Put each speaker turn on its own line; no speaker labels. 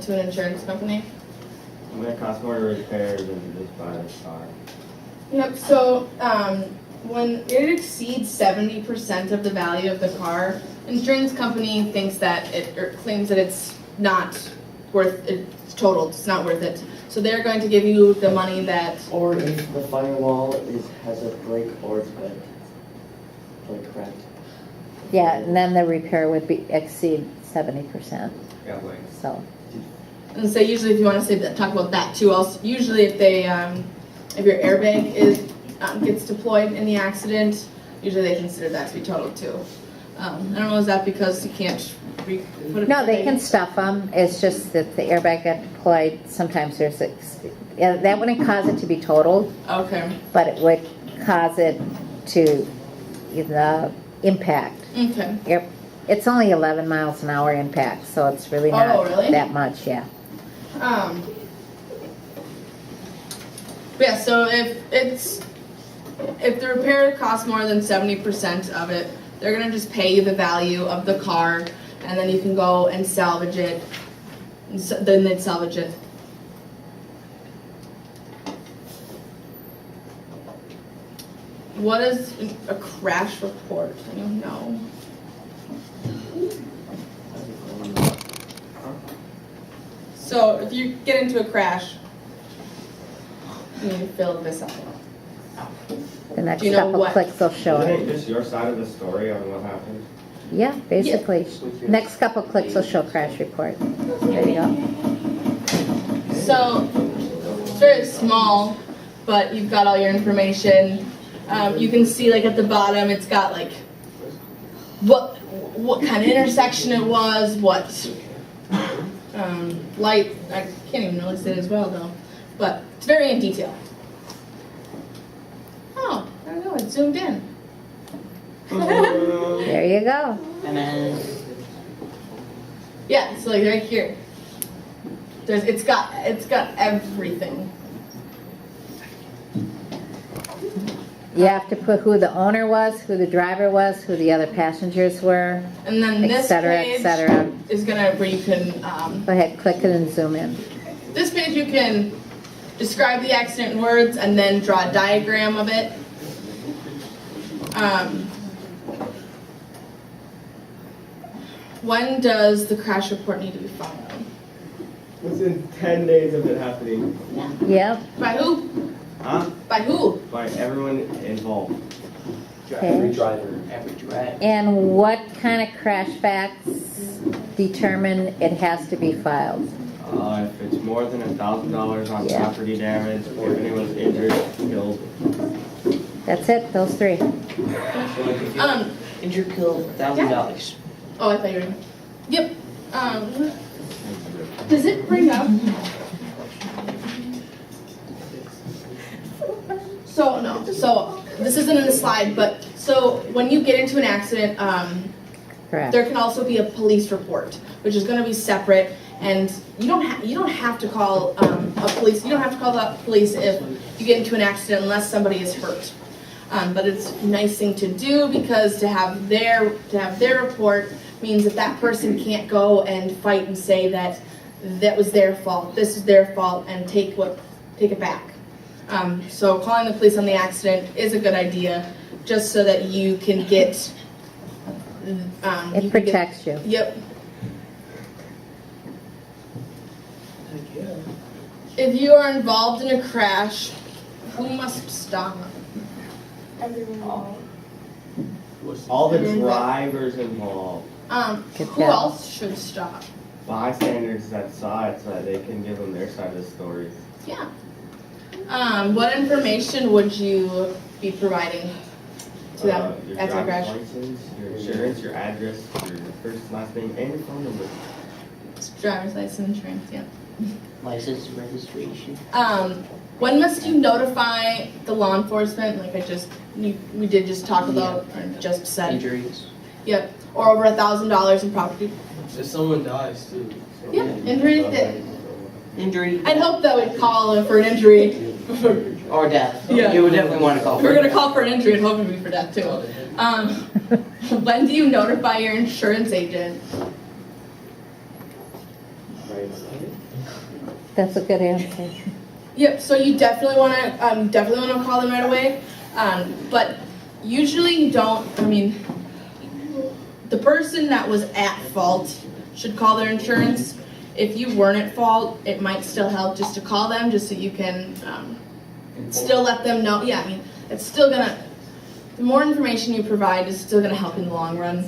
to an insurance company?
I'm gonna cost more to repair than to just buy the car.
Yep, so when it exceeds 70% of the value of the car, insurance company thinks that or claims that it's not worth it, it's totaled, it's not worth it. So they're going to give you the money that.
Or if the firewall has a break or it's bent, like cracked.
Yeah, and then the repair would exceed 70%,
Yeah, like.
so.
And so usually if you want to say that, talk about that too. Also, usually if they, if your airbag gets deployed in the accident, usually they consider that to be totaled too. I don't know, is that because you can't put it?
No, they can stuff them. It's just that the airbag got deployed. Sometimes there's that wouldn't cause it to be totaled,
Okay.
but it would cause it to the impact.
Okay.
Yep. It's only 11 miles an hour impact, so it's really not
really?
that much, yeah.
Yeah, so if the repair costs more than 70% of it, they're gonna just pay you the value of the car, and then you can go and salvage it. And then they'd salvage it. What is a crash report? I don't know. So if you get into a crash, you need to fill this out.
The next
Do you know
couple
what?
clicks will show
Isn't
it.
it just your side of the story on what happened?
Yeah, basically. Next couple clicks will show crash report. There you go.
So it's very small, but you've got all your information. You can see like at the bottom, it's got like what kind of intersection it was, what light. I can't even really see it as well though, but it's very in detail. Oh, there we go. It zoomed in.
There you go.
And then
Yeah, so like right here. It's got everything.
You have to put who the owner was, who the driver was, who the other passengers were,
And then
et
this
cetera,
page
et cetera.
is gonna where you can
Go ahead, click it and zoom in.
this page you can describe the accident in words and then draw a diagram of it. When does the crash report need to be filed?
Within 10 days of it happening.
Yep.
By who?
Huh?
By who?
By everyone involved.
every
Okay.
driver, every driver.
And what kind of crash facts determine it has to be filed?
If it's more than $1,000 on
Yeah.
property damage, or if anyone's injured, killed.
That's it, those three.
So like if you're injured, killed, $1,000.
Oh, I thought you were. Yep. Does it bring up? So no. So this isn't in the slide, but so when you get into an accident,
Correct.
there can also be a police report, which is going to be separate, and you don't have to call a police. You don't have to call the police if you get into an accident unless somebody is hurt. But it's a nice thing to do because to have their report means that that person can't go and fight and say that that was their fault. This is their fault, and take it back. So calling the police on the accident is a good idea, just so that you can get.
It protects you.
Yep. If you are involved in a crash, who must stop?
Everyone.
All the drivers involved.
Good
Who
job.
else should stop?
Bystanders that saw it so that they can give them their side of the story.
Yeah. What information would you be providing to them
Your
after a
driver's
crash?
license, your insurance, your address, your first, last name, and your phone number.
Driver's license, insurance, yeah.
License registration.
When must you notify the law enforcement? Like we did just talk about, or just said.
Injuries.
Yep. Or over $1,000 in property.
If someone dies too.
Yeah, injury.
Injury.
I'd hope that we'd call for an injury.
Or death.
Yeah.
You would definitely want to call
If
for
we're gonna
it.
call for an injury, I'd hope it'd be for that too. When do you notify your insurance agent?
Right
That's a good answer.
Yep, so you definitely wanna call them right away. But usually you don't, the person that was at fault should call their insurance. If you weren't at fault, it might still help just to call them, just so you can, still let them know. Yeah, it's still gonna, the more information you provide is still gonna help in the long run.